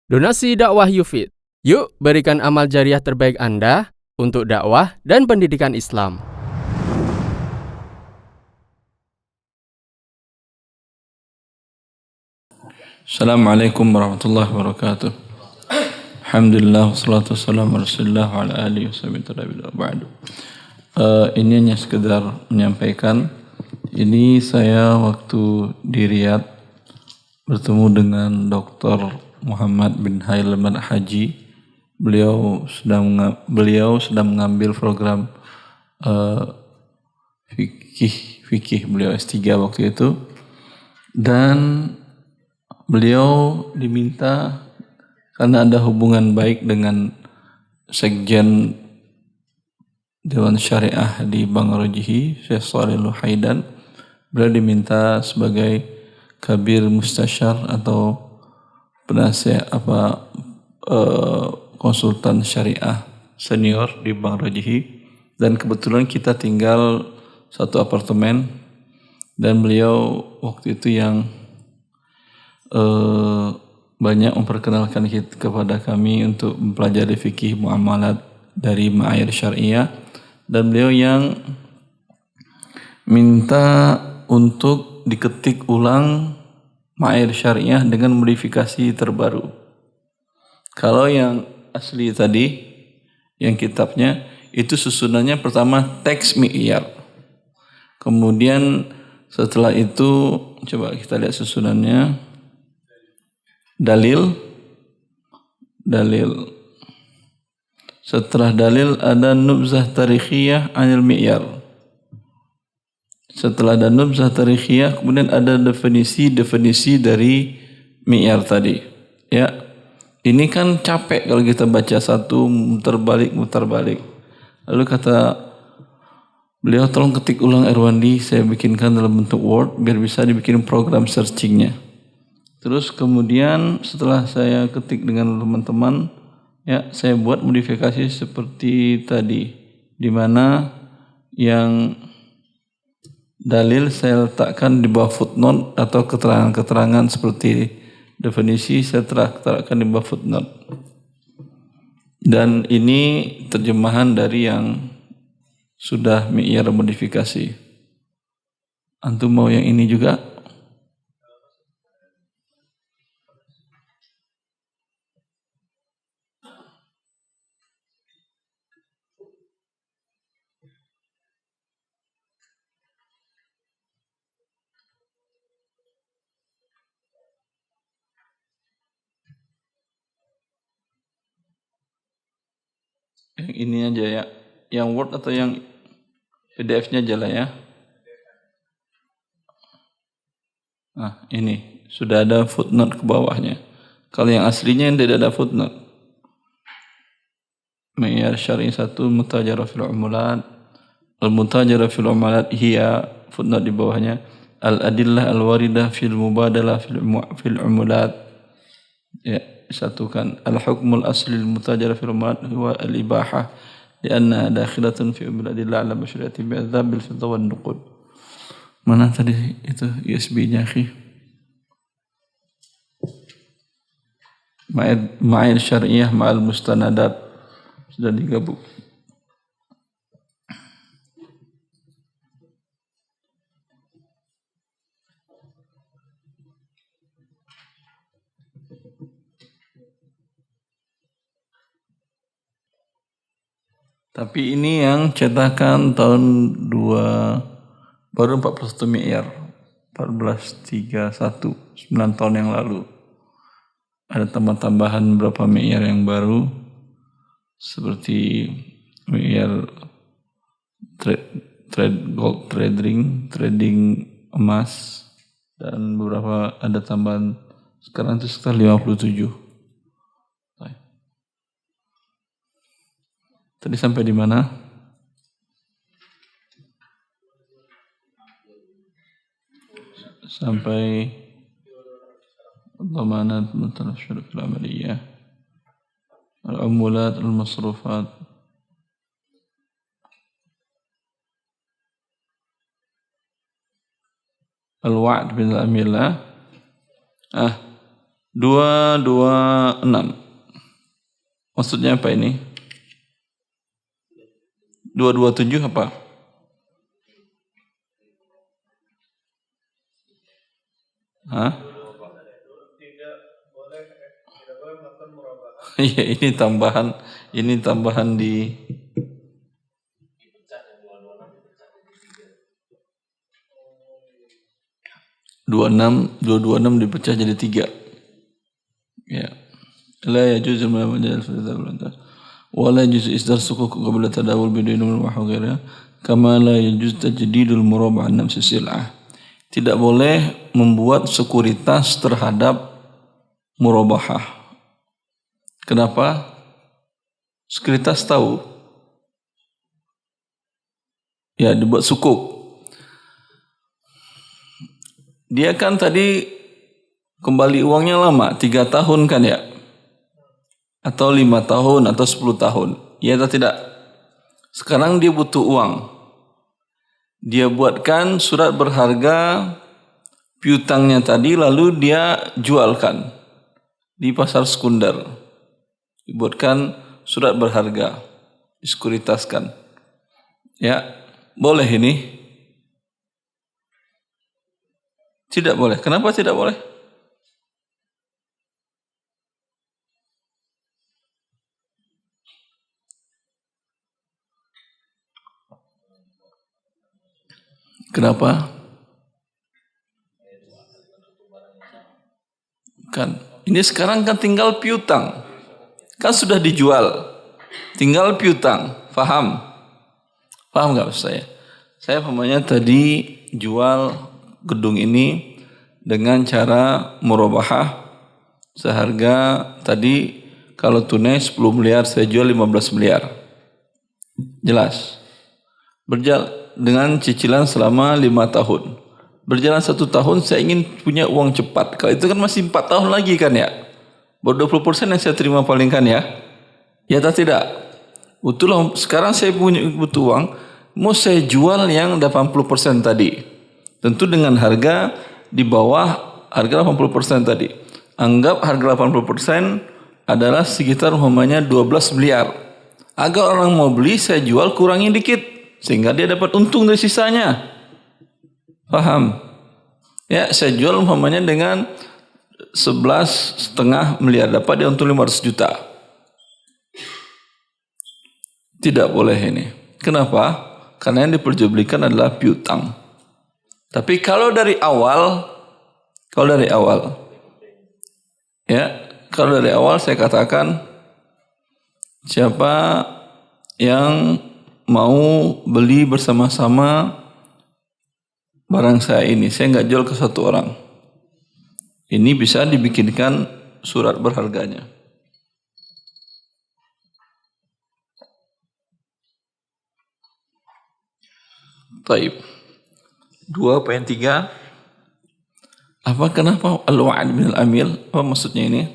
Donasi dakwah Yufid. Yuk berikan amal jariah terbaik Anda untuk dakwah dan pendidikan Islam. Assalamualaikum warahmatullahi wabarakatuh. Alhamdulillah wassalatu wassalamu ala Rasulillah wa ala alihi washabihi ba'du. Ini hanya sekedar menyampaikan, ini saya waktu di Riyadh bertemu dengan Dr. Muhammad bin Hailman Haji. Beliau sedang mengambil program fikih beliau S3 waktu itu, dan beliau diminta karena ada hubungan baik dengan Sekjen Dewan Syariah di Bank Rajihi, Syekh Shalih Al-Haidan. Beliau diminta sebagai kabir mustasyar atau penasihat konsultan syariah senior di Bank Rajihi, dan kebetulan kita tinggal satu apartemen, dan beliau waktu itu yang banyak memperkenalkan kepada kami untuk mempelajari fikih muamalat dari Ma'ayir Syariah, dan beliau yang minta untuk diketik ulang Ma'ayir Syariah dengan modifikasi terbaru. Kalau yang asli tadi, yang kitabnya, itu susunannya pertama teks mi'yar. Kemudian setelah itu, coba kita lihat susunannya. Dalil. Setelah dalil ada nubzah tarikhiyah anil mi'yar. Setelah ada nubzah tarikhiyah, kemudian ada definisi dari mi'yar tadi. Ya, ini kan capek kalau kita baca satu muter balik. Lalu kata beliau, tolong ketik ulang Erwandi, saya bikinkan dalam bentuk Word biar bisa dibikin program searchingnya. Terus kemudian setelah saya ketik dengan teman-teman, ya, saya buat modifikasi seperti tadi, di mana yang dalil saya letakkan di bawah footnote atau keterangan-keterangan seperti definisi saya letakkan di bawah footnote. Dan ini terjemahan dari yang sudah mi'yar modifikasi. Antum mau yang ini juga? Yang ini aja ya, yang Word atau yang PDF-nya aja lah ya. Nah, ini sudah ada footnote ke bawahnya. Kalau yang aslinya yang tidak ada footnote. Ma'yar Syar'i 1 Mutajara fil Umulat. Al-Mutajara fil Umulat hiya, footnote di bawahnya, Al-Adillah Al-Waridah fil Mubadalah fil Umulat. Ya, satukan. Al-Hukmul Asli Al-Mutajara fil Umulat huwa Al-Ibahah lianna dakhilatun fi Adillah ala masyariati bi'adzab bil fidda wan nuqud. Mana tadi itu USB-nya, akhi? Ma'ayir Syariah ma'al mustanadat sudah digabung. Tapi ini yang cetakan tahun baru 41 mi'yar, 1431, 9 tahun yang lalu. Ada tambahan beberapa mi'yar yang baru, seperti mi'yar gold trading emas, dan beberapa ada tambahan sekarang itu sekitar 57. Tadi sampai di mana? Sampai dhamanat mutanashshir fil amaliyah, al-umulat al-masrufat, al-wa'd bil amillah. 226. Maksudnya apa ini? 227 apa? Hah? Iya, ini tambahan di 226 dipecah jadi 3. Ya. La yajuzu majal fi dzalika. Wa la yajuzu isdar sukuk qabla tadawul bidun wa ghairiha kama la yajuz tajdidul murabba' an nafsi sil'ah. Tidak boleh membuat sekuritas terhadap murabahah. Kenapa? Sekuritas tahu. Ya, dibuat sukuk. Dia kan tadi kembali uangnya lama, 3 tahun kan ya? Atau 5 tahun atau 10 tahun. Ya atau tidak? Sekarang dia butuh uang. Dia buatkan surat berharga piutangnya tadi lalu dia jualkan di pasar sekunder. Dibuatkan surat berharga, disekuritaskan. Ya, boleh ini? Tidak boleh. Kenapa tidak boleh? Kenapa? Kan ini sekarang kan tinggal piutang. Kan sudah dijual. Tinggal piutang. Faham? Paham enggak maksud saya? Saya pahamnya tadi jual gedung ini dengan cara murabahah seharga tadi kalau tunai 10 miliar saya jual 15 miliar. Jelas. Berjalan dengan cicilan selama 5 tahun. Berjalan 1 tahun saya ingin punya uang cepat. Kalau itu kan masih 4 tahun lagi kan ya. Baru 20% yang saya terima paling kan ya. Ya atau tidak? Betul lah. Sekarang saya punya butuh uang. Mau saya jual yang 80% tadi. Tentu dengan harga di bawah harga 80% tadi. Anggap harga 80% adalah sekitar umpamanya 12 miliar. Agar orang mau beli saya jual kurangin dikit. Sehingga dia dapat untung dari sisanya. Paham? Ya, saya jual umpamanya dengan 11,5 miliar. Dapat dia untung 500 juta. Tidak boleh ini. Kenapa? Karena yang diperjualbelikan adalah piutang. Tapi kalau dari awal, saya katakan siapa yang mau beli bersama-sama barang saya ini, saya nggak jual ke satu orang. Ini bisa dibikinkan surat berharganya. Taib. 2.3. Apa kenapa al-wa'd min al-amil? Apa maksudnya ini?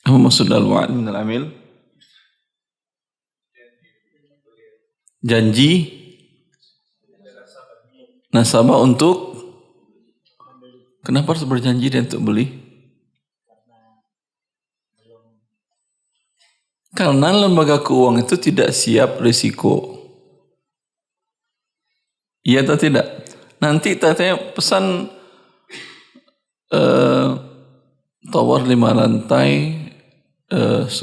Apa maksud al-wa'd min al-amil? Janji nasabah untuk kenapa harus berjanji dia untuk beli? Karena lembaga keuangan itu tidak siap risiko. Iya atau tidak? Nanti tanya pesan tower 5 lantai 10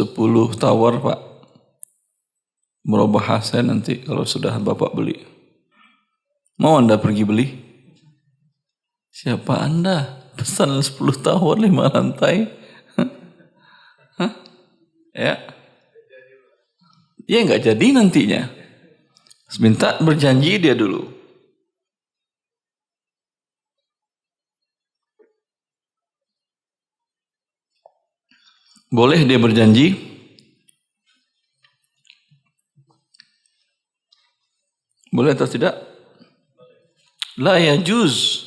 tower Pak. Merubah saya nanti kalau sudah Bapak beli. Mau Anda pergi beli? Siapa Anda? Pesan 10 tower 5 lantai. Hah? Ya. Ya nggak jadi nantinya. Minta berjanji dia dulu. Boleh dia berjanji? Boleh atau tidak? La yajuz.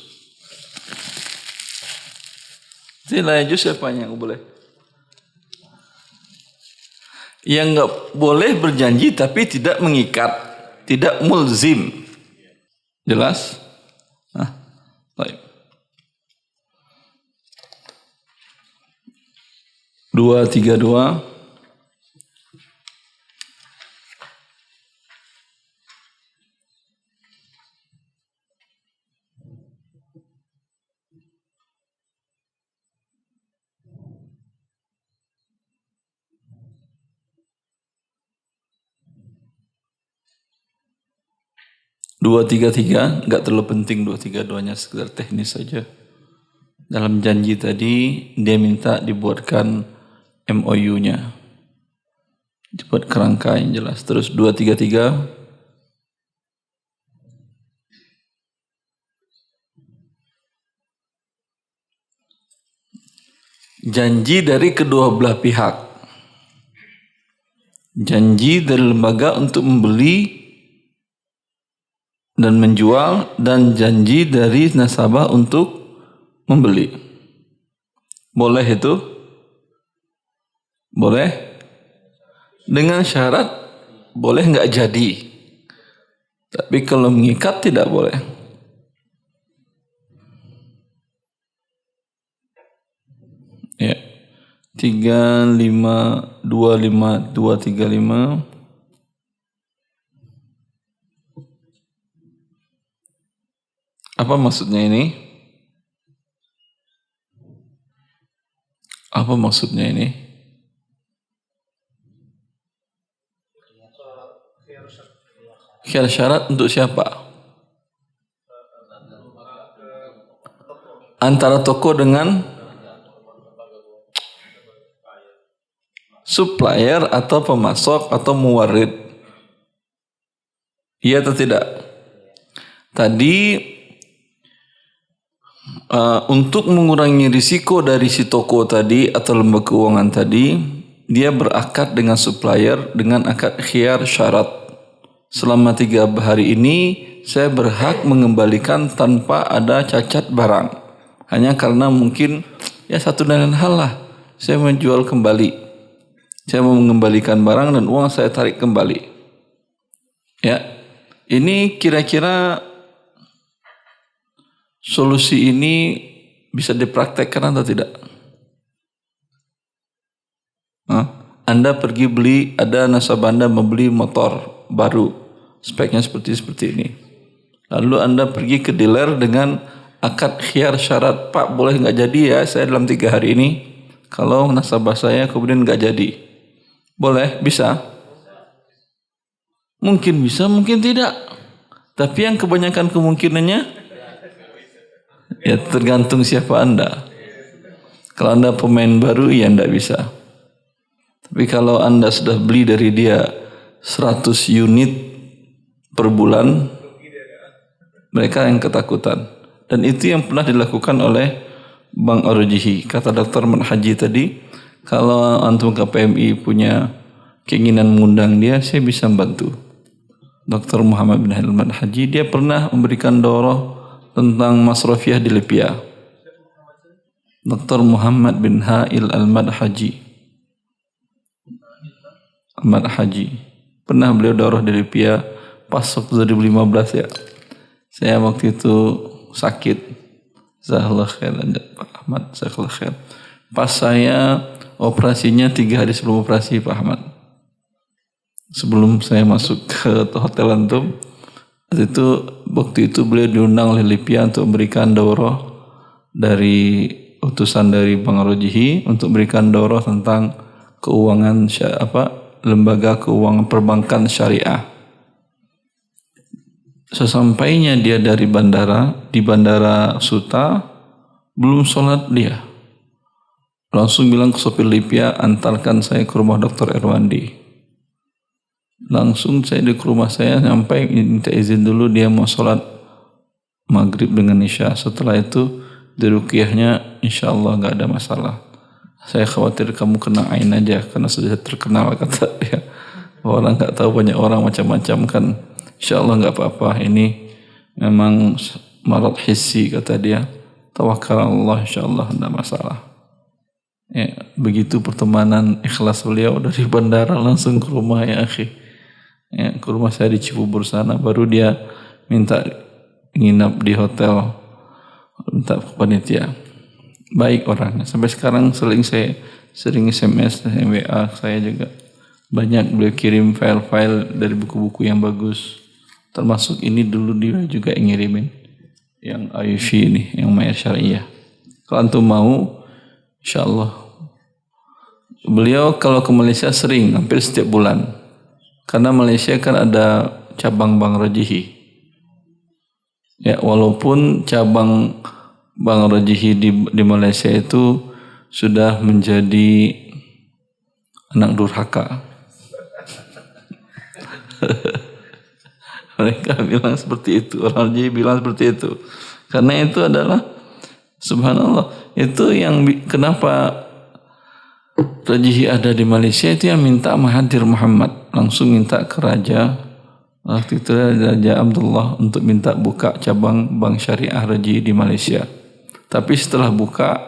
Jadi la yajuz siapa yang boleh? Yang enggak boleh berjanji tapi tidak mengikat, tidak mulzim. Jelas? Baik. 232. Dua tiga tiga, nggak terlalu penting 232-nya, sekedar teknis saja. Dalam janji tadi dia minta dibuatkan MOU-nya, dibuat kerangka yang jelas. Terus 233, janji dari kedua belah pihak, janji dari lembaga untuk membeli dan menjual, dan janji dari nasabah untuk membeli. Boleh itu? Boleh? Dengan syarat boleh nggak jadi. Tapi kalau mengikat tidak boleh. Ya. 3525235. Apa maksudnya ini? Apa maksudnya ini? Khiyar syarat untuk siapa? Antara toko dengan supplier atau pemasok atau muwarid. Iya atau tidak? Tadi untuk mengurangi risiko dari si toko tadi atau lembaga keuangan tadi, dia berakad dengan supplier dengan akad khiyar syarat. Selama 3 hari ini saya berhak mengembalikan tanpa ada cacat barang. Hanya karena mungkin ya satu dan lain hal lah, saya menjual kembali. Saya mau mengembalikan barang dan uang saya tarik kembali. Ya, ini kira-kira solusi ini bisa dipraktekkan atau tidak? Anda pergi beli, ada nasabah Anda membeli motor baru, speknya seperti ini. Lalu Anda pergi ke dealer dengan akad khiyar syarat, Pak boleh nggak jadi ya saya dalam 3 hari ini, kalau nasabah saya kemudian nggak jadi. Boleh? Bisa? Mungkin bisa, mungkin tidak. Tapi yang kebanyakan kemungkinannya ya tergantung siapa Anda. Kalau Anda pemain baru, ya Anda bisa. Tapi kalau Anda sudah beli dari dia 100 unit per bulan, mereka yang ketakutan. Dan itu yang pernah dilakukan oleh Bank Ar-Rajhi. Kata Dr. Ahmad Haji tadi, kalau antum ke PMI punya keinginan mengundang dia, saya bisa membantu. Dr. Muhammad bin Ahmad Haji, dia pernah memberikan daurah tentang masrafiyah di Libya. Dr. Muhammad bin Ha'il Ahmad Haji. Ahmad Haji. Pernah beliau daurah di Libya pas 2015 ya. Saya waktu itu sakit. Jazakallahu khairan Pak Ahmad, jazakallahu khair. Pas saya operasinya 3 hari sebelum operasi Pak Ahmad. Sebelum saya masuk ke hotel antum, waktu itu beliau diundang oleh Libya untuk memberikan daurah dari utusan dari Bank Ar-Rajhi untuk memberikan daurah tentang keuangan lembaga keuangan perbankan syariah. Sesampainya dia dari bandara, di Bandara Suta, belum sholat dia. Langsung bilang ke sopir Libya, antarkan saya ke rumah Dr. Erwandi. Langsung saya di rumah saya, sampai minta izin dulu dia mau sholat maghrib dengan isya. Setelah itu di ruqyahnya insya Allah nggak ada masalah. Saya khawatir kamu kena ain aja karena sudah terkenal, kata dia. Orang nggak tahu, banyak orang macam-macam kan. Insya Allah nggak apa-apa, ini memang marad hissi, kata dia. Tawakkal Allah, insya Allah tidak masalah. Ya, begitu pertemanan ikhlas beliau dari bandara langsung ke rumah ya akhi. Ya, ke rumah saya di Cibubur sana, baru dia minta nginap di hotel, minta ke panitia. baik orangnya. Sampai sekarang sering SMS, WA saya juga banyak beliau kirim file-file dari buku-buku yang bagus. Termasuk ini dulu dia juga yang ngirimin yang Ayushi ini, yang Mayar Syariah. Kalau antum mau, insyaallah. Beliau kalau ke Malaysia sering, hampir setiap bulan. Karena Malaysia kan ada cabang Bank Rajihi. Ya, walaupun cabang Bank Rajihi di Malaysia itu sudah menjadi anak durhaka. Mereka bilang seperti itu, orang Rajihi bilang seperti itu. Karena itu adalah subhanallah, itu yang kenapa Rajihi ada di Malaysia itu yang minta Mahathir Muhammad, langsung minta ke Raja waktu itu Raja Abdullah untuk minta buka cabang Bank Syariah Rajihi di Malaysia. Tapi setelah buka,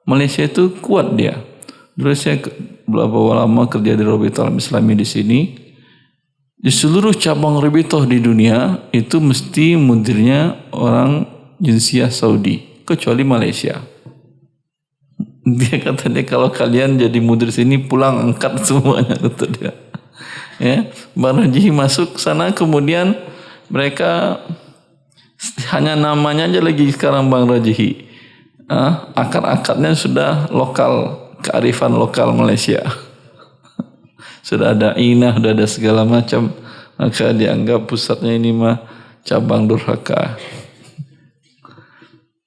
Malaysia itu kuat dia. Dulu saya beberapa lama kerja di Rabithah Islami di sini. Di seluruh cabang Rabithah di dunia itu mesti mudirnya orang jinsiyah Saudi, kecuali Malaysia. Dia katanya kalau kalian jadi mudir sini pulang angkat semuanya, kata dia. Ya, Bank Rajihi masuk sana, kemudian mereka hanya namanya aja lagi sekarang Bank Rajihi. Akar-akarnya sudah lokal, kearifan lokal Malaysia. Sudah ada inah, sudah ada segala macam, maka dianggap pusatnya ini mah cabang durhaka.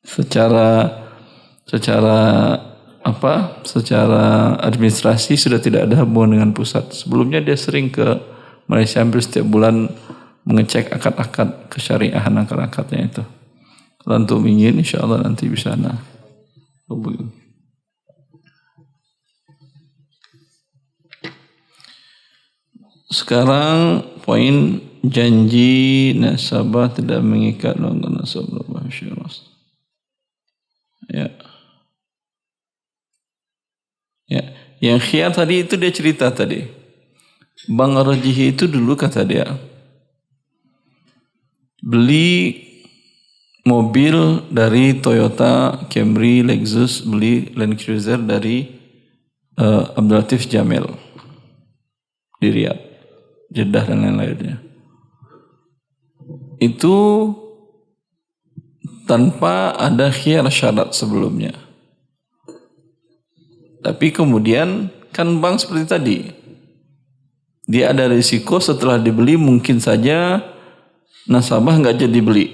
Secara administrasi sudah tidak ada hubungan dengan pusat. Sebelumnya dia sering ke Malaysia hampir setiap bulan mengecek akad-akad kesyariahan akad-akadnya itu. Kalau antum ingin, insyaallah nanti bisa hubungi. Sekarang poin janji nasabah tidak mengikat longan nasabah syiras. Ya. Ya, yang khiyar tadi itu dia cerita tadi. Bank Rajihi itu dulu kata dia beli mobil dari Toyota, Camry, Lexus, beli Land Cruiser dari Abdul Latif Jamil di Riyadh, Jeddah dan lain-lainnya. Itu tanpa ada khiyar syarat sebelumnya. Tapi kemudian kan bank seperti tadi, dia ada risiko setelah dibeli mungkin saja nasabah nggak jadi beli.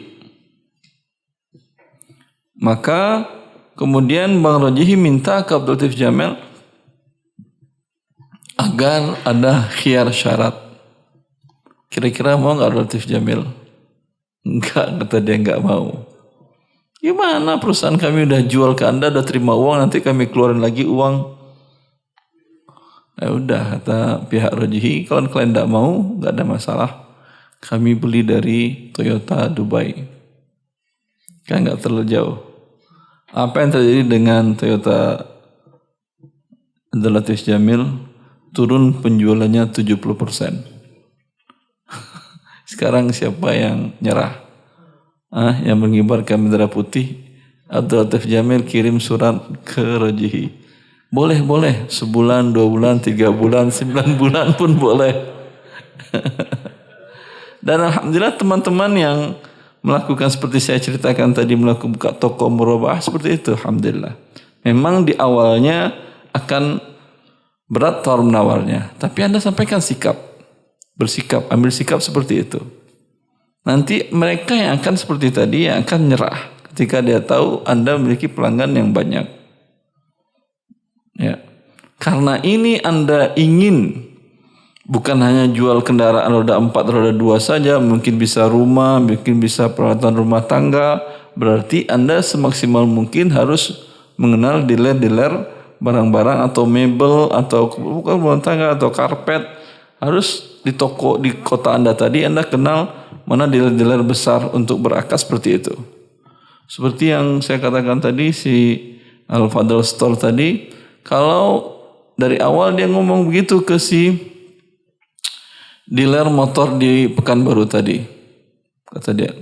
Maka kemudian Bank Rajihi minta ke Abdul Latif Jamil agar ada khiyar syarat. Kira-kira mau nggak Abdul Latif Jamil? Enggak, kata dia enggak mau. Gimana perusahaan kami udah jual ke Anda, udah terima uang, nanti kami keluarin lagi uang. Ya udah, kata pihak Rajihi, kalau kalian enggak mau, enggak ada masalah. Kami beli dari Toyota Dubai. Kan enggak terlalu jauh. Apa yang terjadi dengan Toyota Abdul Latif Jamil? Turun penjualannya 70%. Sekarang siapa yang nyerah? Yang mengibarkan bendera putih? Abdul Latif Jamil kirim surat ke Rajihi. Boleh, sebulan, 2 bulan, 3 bulan, 9 bulan pun boleh. Dan alhamdulillah teman-teman yang melakukan seperti saya ceritakan tadi, melakukan buka toko murabah seperti itu, alhamdulillah. Memang di awalnya akan berat tawar menawarnya, tapi Anda sampaikan bersikap, ambil sikap seperti itu. Nanti mereka yang akan seperti tadi, yang akan nyerah ketika dia tahu Anda memiliki pelanggan yang banyak. Ya. Karena ini Anda ingin bukan hanya jual kendaraan roda 4, roda 2 saja, mungkin bisa rumah, mungkin bisa peralatan rumah tangga, berarti Anda semaksimal mungkin harus mengenal dealer-dealer barang-barang atau mebel atau bukan rumah tangga atau karpet. Harus di toko di kota Anda tadi Anda kenal mana dealer-dealer besar untuk berakad seperti itu. Seperti yang saya katakan tadi, si Al-Fadl Store tadi, kalau dari awal dia ngomong begitu ke si dealer motor di Pekanbaru tadi, kata dia,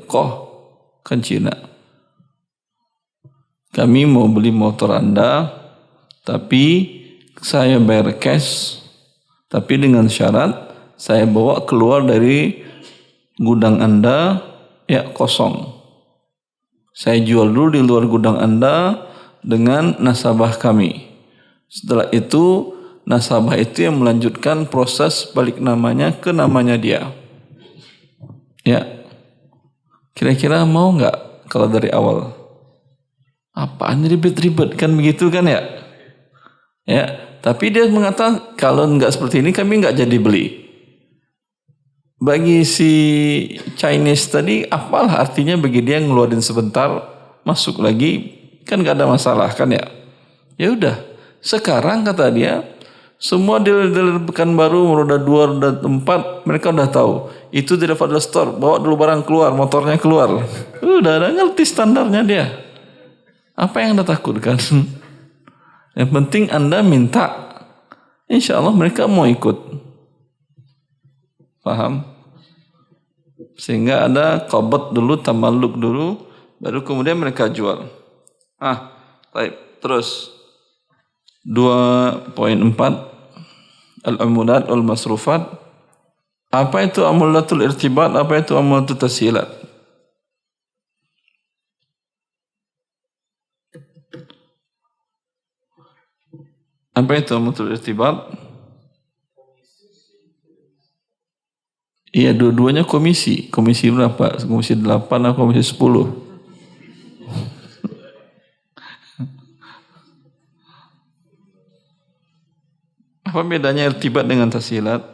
kan Cina. kami mau beli motor Anda, tapi saya bayar cash, tapi dengan syarat saya bawa keluar dari gudang Anda ya kosong. Saya jual dulu di luar gudang Anda dengan nasabah kami. Setelah itu nasabah itu yang melanjutkan proses balik namanya ke namanya dia. Ya, kira-kira mau nggak kalau dari awal? Apaan ribet-ribet kan begitu kan ya? Ya, tapi dia mengatakan kalau nggak seperti ini kami nggak jadi beli. Bagi si Chinese tadi, apalah artinya bagi dia ngeluarin sebentar, masuk lagi, kan nggak ada masalah kan ya? Ya udah, sekarang kata dia, semua dealer-dealer Pekanbaru, roda 2, roda 4, mereka udah tahu. Itu tidak Fadl Store, bawa dulu barang keluar, motornya keluar. Udah ngerti standarnya dia. Apa yang Anda takutkan? Yang penting Anda minta, insya Allah mereka mau ikut. Paham? Sehingga ada qabd dulu, tamalluk dulu, baru kemudian mereka jual. Baik. Terus 2.4 al-amulat wal masrufat. Apa itu amulatul irtibat? Apa itu amulatul tashilat? Apa itu amulatul irtibat? Iya, dua-duanya komisi. Komisi berapa? Komisi 8 atau komisi 10? Apa bedanya irtibat dengan tashilat?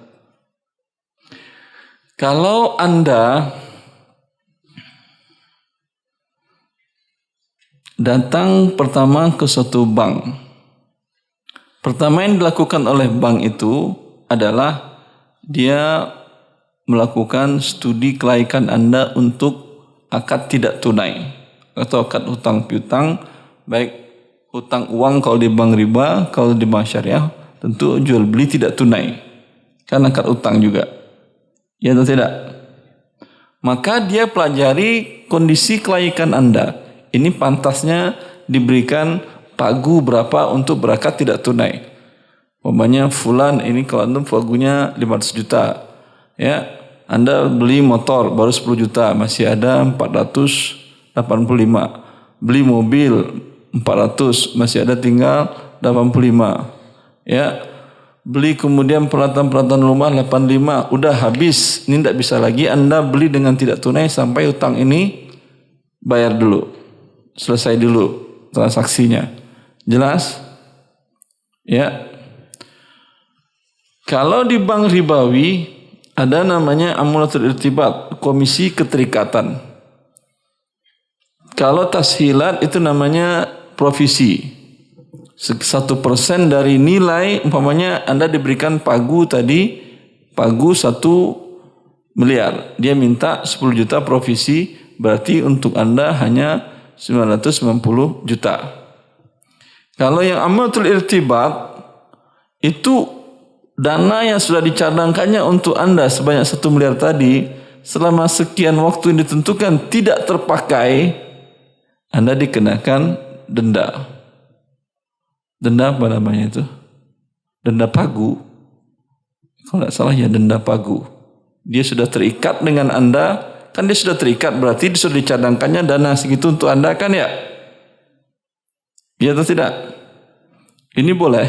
Kalau Anda datang pertama ke suatu bank, pertama yang dilakukan oleh bank itu adalah dia melakukan studi kelaikan Anda untuk akad tidak tunai atau akad hutang piutang, baik hutang uang kalau di bank riba, kalau di bank syariah tentu jual beli tidak tunai, karena akad hutang juga, ya atau tidak? Maka dia pelajari kondisi kelaikan Anda. Ini pantasnya diberikan pagu berapa untuk berakad tidak tunai. Umpamanya fulan ini kalau antum pagunya 500 juta. Ya, Anda beli motor baru 10 juta, masih ada 485. Beli mobil 400, masih ada tinggal 85. Ya. Beli kemudian peralatan-peralatan rumah 85, udah habis. Ini tidak bisa lagi Anda beli dengan tidak tunai sampai utang ini bayar dulu. Selesai dulu transaksinya. Jelas? Ya. Kalau di bank ribawi ada namanya amulatul irtibat, komisi keterikatan. Kalau tashilat itu namanya provisi. 1% dari nilai, umpamanya Anda diberikan pagu tadi, pagu 1 miliar. Dia minta 10 juta provisi, berarti untuk Anda hanya 990 juta. Kalau yang amulatul irtibat itu dana yang sudah dicadangkannya untuk Anda sebanyak 1 miliar tadi, selama sekian waktu yang ditentukan tidak terpakai, Anda dikenakan denda. Denda apa namanya itu? Denda pagu. Kalau tidak salah ya denda pagu. Dia sudah terikat dengan Anda, kan dia sudah terikat, berarti dia sudah dicadangkannya dana segitu untuk Anda kan ya? Ya atau tidak? Ini boleh?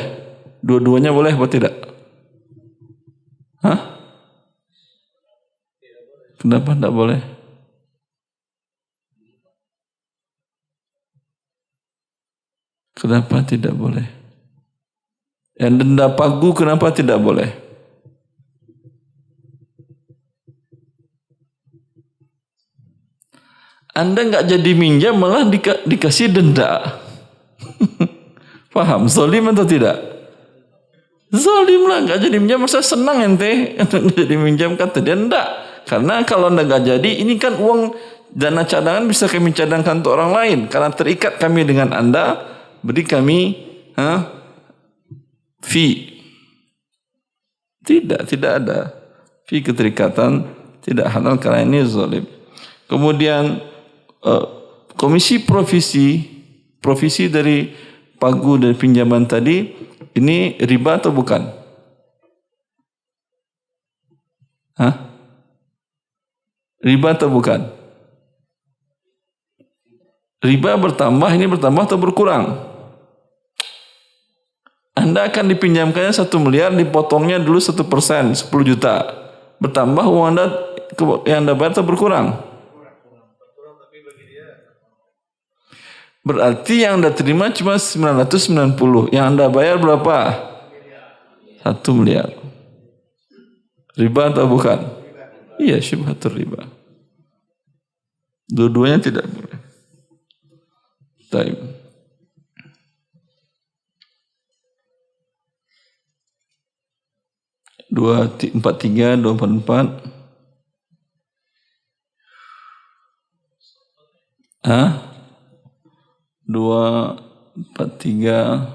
Dua-duanya boleh atau tidak? Hah? Kenapa tidak boleh? Kenapa tidak boleh? Yang denda pagu kenapa tidak boleh? Anda nggak jadi minjam malah dikasih denda. Paham? Zalim atau tidak? Zalim lah, nggak jadi minjam, masa senang ente nggak jadi minjam, kata dia enggak. Karena kalau anda nggak jadi, ini kan uang dana cadangan bisa kami cadangkan untuk orang lain. Karena terikat kami dengan Anda, beri kami fee. Tidak ada fee keterikatan, tidak halal karena ini zalim. Kemudian komisi provisi provisi dari pagu dari pinjaman tadi, ini riba atau bukan? Hah? Riba atau bukan? Riba bertambah, ini bertambah atau berkurang? Anda akan dipinjamkannya 1 miliar, dipotongnya dulu 1%, 10 juta. Bertambah uang Anda yang Anda bayar atau berkurang? Berarti yang Anda terima cuma 990. Yang Anda bayar berapa? 1 miliar. Riba atau bukan? Iya, syubhatur riba. Dua-duanya tidak boleh. Baik. Dua empat tiga 244. Ah, 243.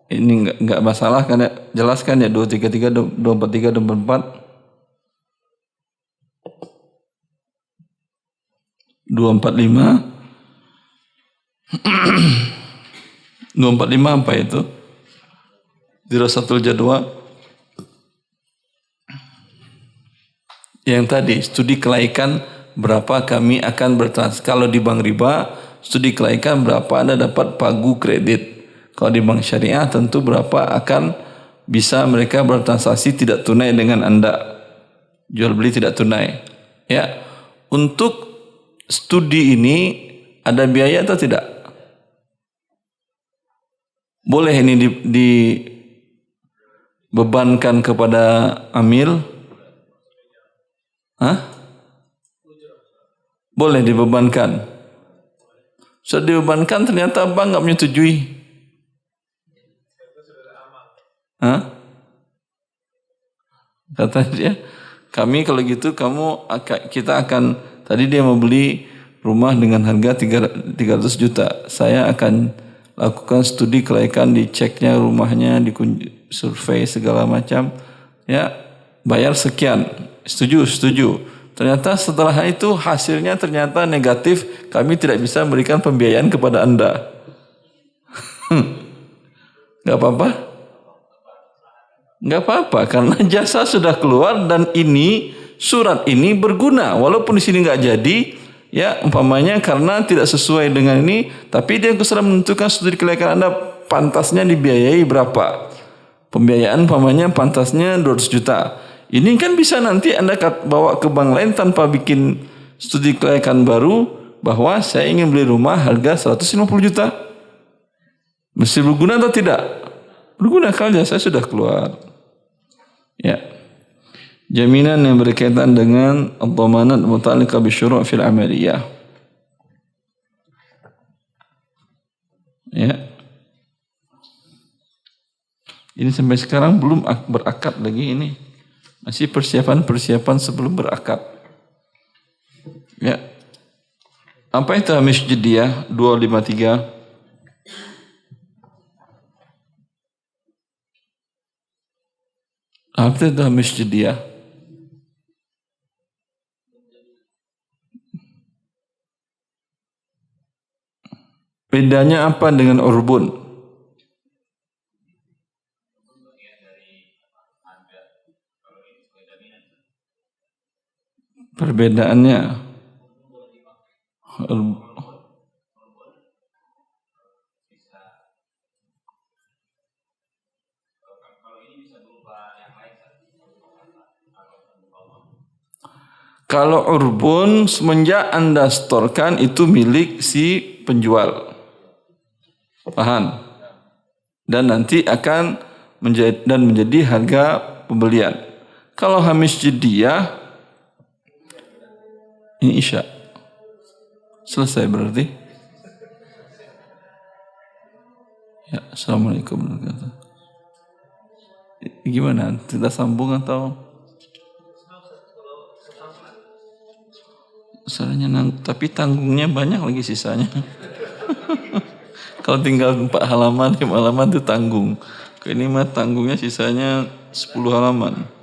Ini enggak masalah kan ya? Jelaskan ya 233 243 244. 245. 245 apa itu? Dirasatul jadwa. Yang tadi studi kelaikan berapa kami akan bertransaksi. Kalau di bank riba, studi kelaikan berapa Anda dapat pagu kredit. Kalau di bank syariah tentu berapa akan bisa mereka bertransaksi tidak tunai dengan Anda. Jual beli tidak tunai. Ya. Untuk studi ini ada biaya atau tidak? Boleh ini dibebankan kepada amil? Hah? Boleh dibebankan. Sudah dibebankan ternyata bank nggak menyetujui. Hah? Kata dia, kami kalau gitu kita akan, tadi dia mau beli rumah dengan harga 300 juta. Saya akan lakukan studi kelaikan, diceknya rumahnya, survei segala macam. Ya, bayar sekian. Setuju. Ternyata setelah itu hasilnya ternyata negatif, kami tidak bisa memberikan pembiayaan kepada Anda. Enggak apa-apa? Enggak apa-apa, karena jasa sudah keluar dan ini surat ini berguna walaupun di sini enggak jadi, ya umpamanya karena tidak sesuai dengan ini, tapi dia sudah menentukan studi kelaikan Anda pantasnya dibiayai berapa. Pembiayaan umpamanya pantasnya 200 juta. Ini kan bisa nanti Anda bawa ke bank lain tanpa bikin studi kelaikan baru bahwa saya ingin beli rumah harga 150 juta. Mesti berguna atau tidak? Berguna kalau jasa sudah keluar. Ya. Jaminan yang berkaitan dengan ad-dhamanat muta'alliqah bisyuru' fil amaliyah. Ya. Ini sampai sekarang belum berakad lagi ini. Masih persiapan sebelum berakad. Ya. Apa itu hamish jadiyah 253? Apa itu hamish jadiyah? Bedanya apa dengan urbun? Perbedaannya kalau urbun semenjak Anda setorkan itu milik si penjual. Paham? Dan nanti akan menjadi harga pembelian. Kalau hamish jadiyah ini isya. Selesai berarti. Ya, assalamualaikum warahmatullahi wabarakatuh. Gimana? Tidak sambung atau? Tapi tanggungnya banyak lagi sisanya. Kalau tinggal 4 halaman, 5 halaman itu tanggung. Ini mah tanggungnya sisanya 10 halaman.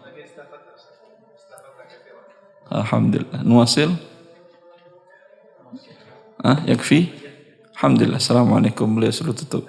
Alhamdulillah. Nuasil? Yakfi? Alhamdulillah. Assalamualaikum. Beliau suruh tutup.